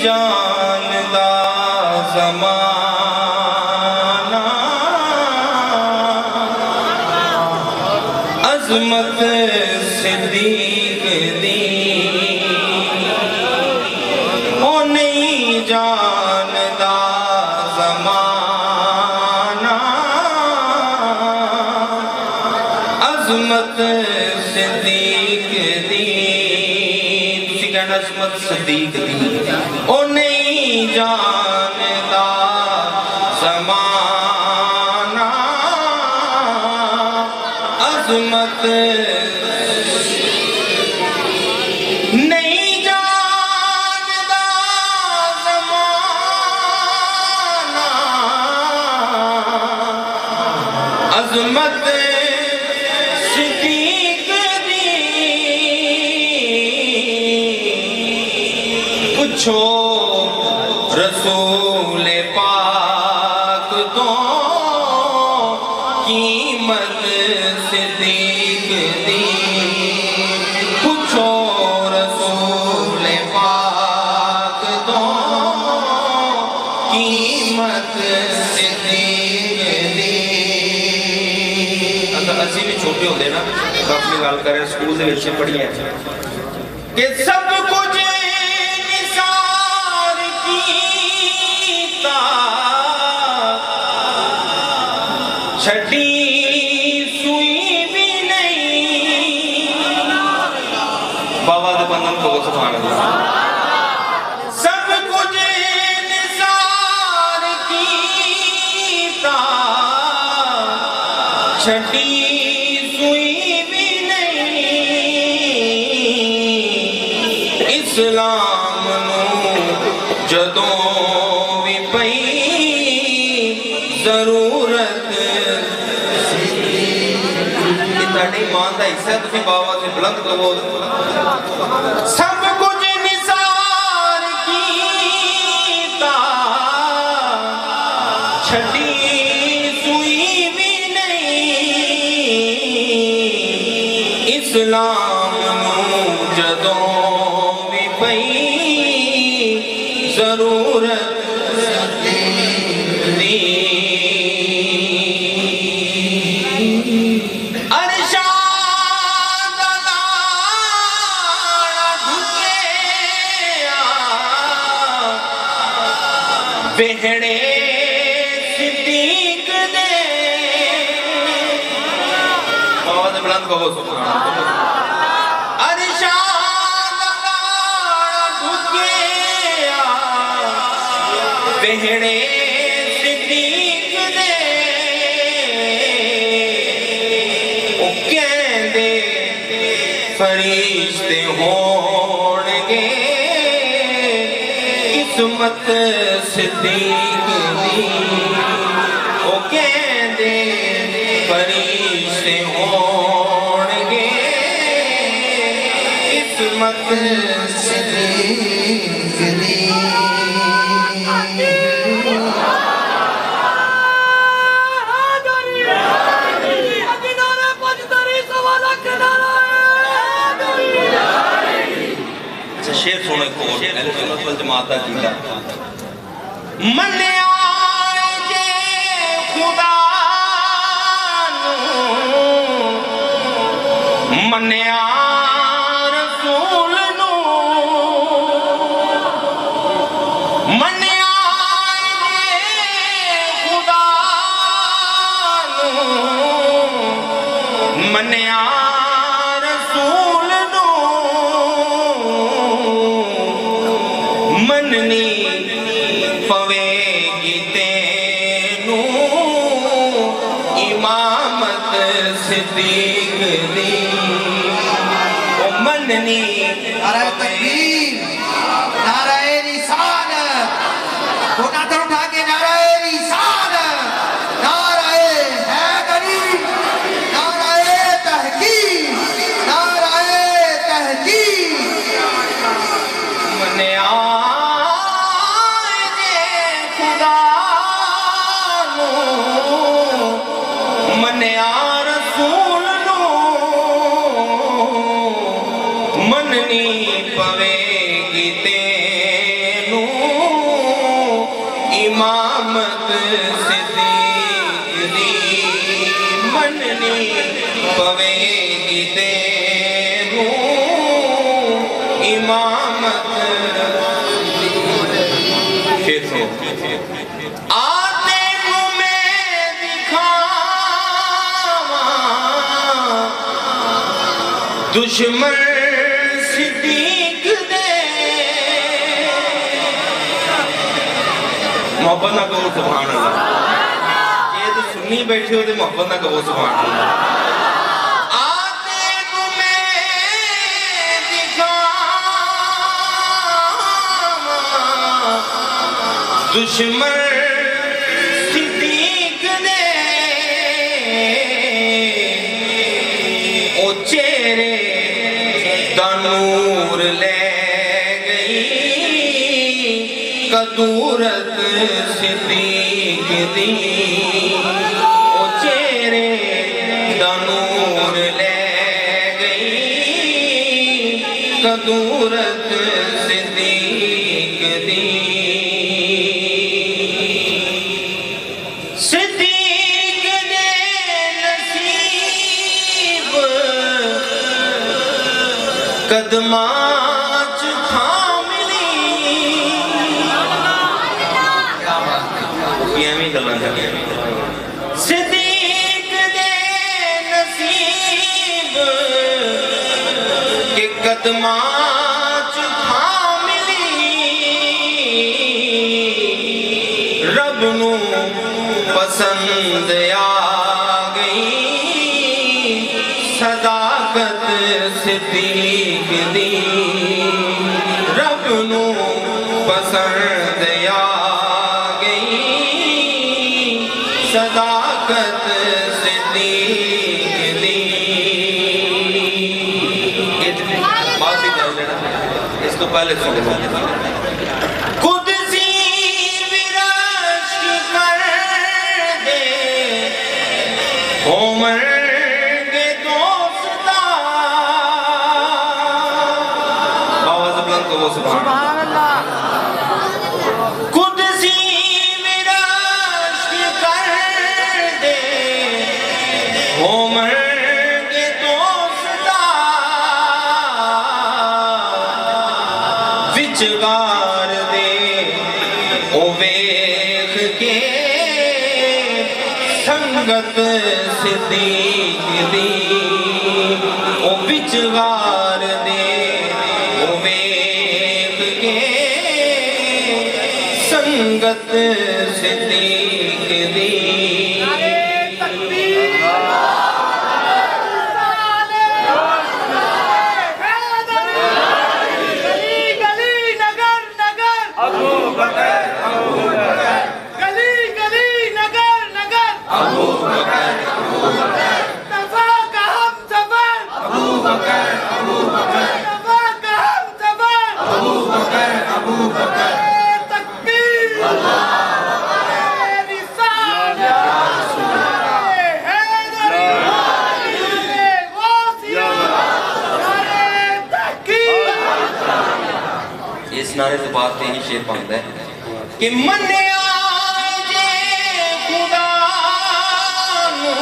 جان دا زمانہ عظمت صدیق دی او نہیں جان دا زمانہ عظمت صدیق دی تسی کہنا عظمت صدیق دی او نہیں جاندا زمانہ عظمت نہیں جاندا زمانہ عظمت صدیق دی پوچھو رسول پاک تو قیمت صدیق دی پوچھو رسول پاک تو قیمت صدیق دی اسی بھی چھوٹے ہوتے نا کافی گال کریں سکول دے وچے پڑھی ہے کہ سب کچھ نثار کیتا چھٹی سوئی بھی نہیں بابا دے بندن کو سبحان اللہ سب کچھ نثار کیتا چھٹی اسلام نو جدوں بھی پئی ضرورت اتنا نہیں مانتا اس سے تسی بابا سے بلند کرو سب کچھ نثار کیتا چھٹی سوئی بھی نہیں اسلام نو جدوں ضرورت دی ارشاد لاڑا دھکیا بہڑے صدیق دے آواز بلند کو سبحان اللہ بہڑے صدیق دے او کہندے فرشتے ہونگے قسمت صدیق دی او کہندے فرشتے ہونگے قسمت صدیق دی شیر سونے کو اہل سنت والجماعت کا جیلا من آئے جے خدا نو من آئے رسول نو من آئے جے خدا نو من آئے مننی پوے گی تینو امامت صدیق دی او مننی نعرہ تکبیر نعرہ رسالت چھوٹا تر اٹھا کے نعرہ رسالت نعرہ حیدری نعرہ تحقیق نعرہ تحقیق من من آ رسول نو مننی پوے گی تینو امامت صدیق دی مننی پوے گی تینوں امامت کیسے آتے کو میں دکھاواں دشمن صدیق دے محبت نہ کہو سبحان اللہ یہ تو سنی بیٹھے ہوتے محبت نہ کہو سبحان اللہ آتے کو میں دکھاواں دشمن صدیق دے او چہرے دا نور لے گئی قدورت صدیق دی او چہرے دا نور لے گئی قدورت صدیق دی صدیق دے نصیب قدماں چ تھاملی یہ ہمیں گلنا چاہتے ہیں صدیق دے نصیب کے قدماں چ تھاملی رب نو پسند آ گئی صداقت صدیق دی رب نو پسند آ گئی صداقت صدیق دی بات ہی جائے لینا اس تو پہلے سنے قدسی ورشک کر دے عمر کے دوستا آواز بلند کو وہ سبحان اللہ قدسی ورشک کر دے عمر کے دوستا وچگار دے او ویخ کے سنگت صدیق دی او وچگار دے او ویخ کے سنگت صدیق دی اس نعرے سے بات یہی شیر پاندہ ہے کہ منیا جے خدا نو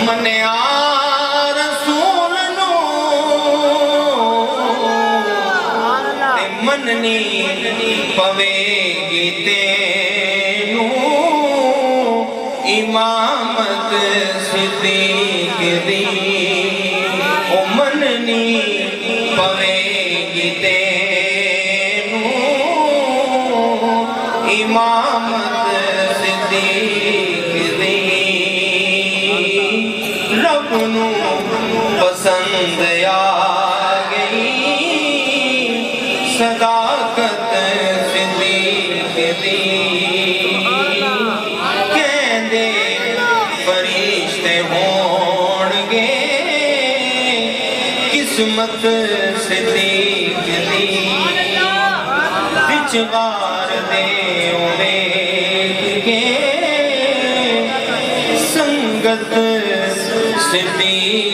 منیا رسول نو تے مننی پوے گی تینوں امامت صدیق دی او مننی پوے گی تینوں امامت صدیق دی رب نو پسند آ گئی صداقت صدیق دی کہندے فرشتے ہون گے قسمت صدیق دی وچگار دے ویکھ کے سنگت صدیق